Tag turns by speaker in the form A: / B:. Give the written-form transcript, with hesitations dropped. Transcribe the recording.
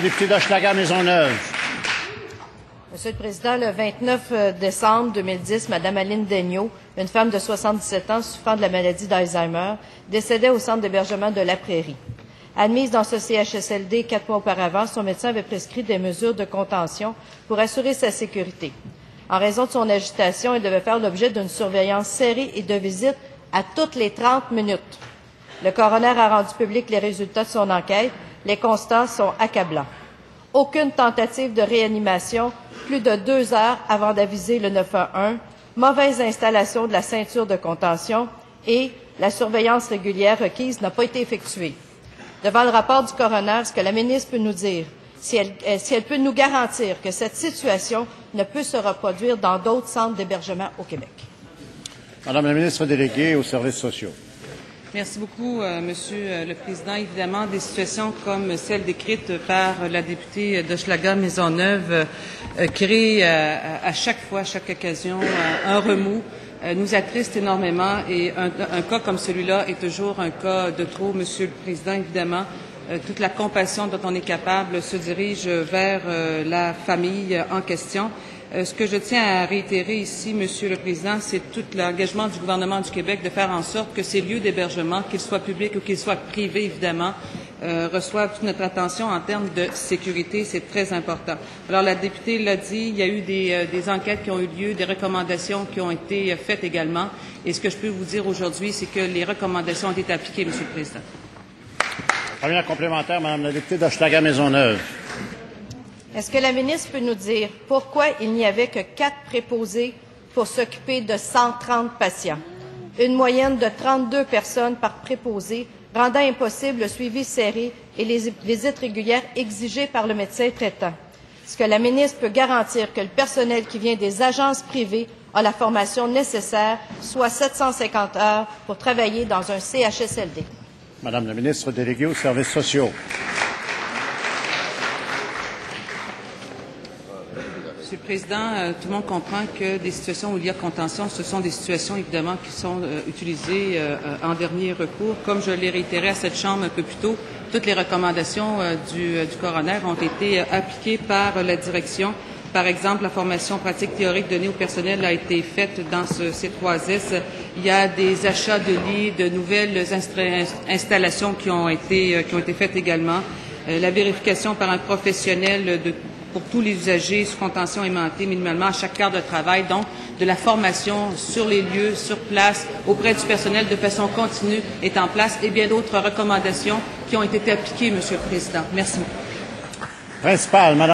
A: Député d'Hochelaga-Maisonneuve.
B: Monsieur le Président, le 29 décembre 2010, Mme Aline Daigneault, une femme de 77 ans souffrant de la maladie d'Alzheimer, décédait au centre d'hébergement de La Prairie. Admise dans ce CHSLD 4 mois auparavant, son médecin avait prescrit des mesures de contention pour assurer sa sécurité. En raison de son agitation, elle devait faire l'objet d'une surveillance serrée et de visites à toutes les 30 minutes. Le coroner a rendu public les résultats de son enquête. Les constats sont accablants. Aucune tentative de réanimation, plus de 2 heures avant d'aviser le 911, mauvaise installation de la ceinture de contention et la surveillance régulière requise n'a pas été effectuée. Devant le rapport du coroner, est-ce que la ministre peut nous dire si elle peut nous garantir que cette situation ne peut se reproduire dans d'autres centres d'hébergement au Québec?
A: Madame la ministre déléguée aux services sociaux.
C: Merci beaucoup, Monsieur le Président. Évidemment, des situations comme celle décrite par la députée d'Hochelaga-Maisonneuve créent à chaque fois, à chaque occasion, un remous, nous attriste énormément et un cas comme celui-là est toujours un cas de trop, Monsieur le Président. Évidemment, toute la compassion dont on est capable se dirige vers la famille en question. Ce que je tiens à réitérer ici, Monsieur le Président, c'est tout l'engagement du gouvernement du Québec de faire en sorte que ces lieux d'hébergement, qu'ils soient publics ou qu'ils soient privés, évidemment, reçoivent toute notre attention en termes de sécurité. C'est très important. Alors, la députée l'a dit, il y a eu des enquêtes qui ont eu lieu, des recommandations qui ont été faites également. Et ce que je peux vous dire aujourd'hui, c'est que les recommandations ont été appliquées, Monsieur le Président.
A: Première complémentaire, Madame la députée d'Hochelaga-Maisonneuve.
B: Est-ce que la ministre peut nous dire pourquoi il n'y avait que 4 préposés pour s'occuper de 130 patients? Une moyenne de 32 personnes par préposé, rendant impossible le suivi serré et les visites régulières exigées par le médecin traitant. Est-ce que la ministre peut garantir que le personnel qui vient des agences privées a la formation nécessaire, soit 750 heures, pour travailler dans un CHSLD?
A: Madame la ministre déléguée aux services sociaux.
C: Monsieur le Président, tout le monde comprend que des situations où il y a contention, ce sont des situations évidemment qui sont utilisées en dernier recours. Comme je l'ai réitéré à cette Chambre un peu plus tôt, toutes les recommandations du coroner ont été appliquées par la direction. Par exemple, la formation pratique théorique donnée au personnel a été faite dans ce C3S. Il y a des achats de lits, de nouvelles installations qui ont été faites également. La vérification par un professionnel pour tous les usagers sous contention aimantée minimalement à chaque heure de travail, donc de la formation sur les lieux, sur place, auprès du personnel de façon continue est en place et bien d'autres recommandations qui ont été appliquées, Monsieur le Président. Merci.
A: Principal, Madame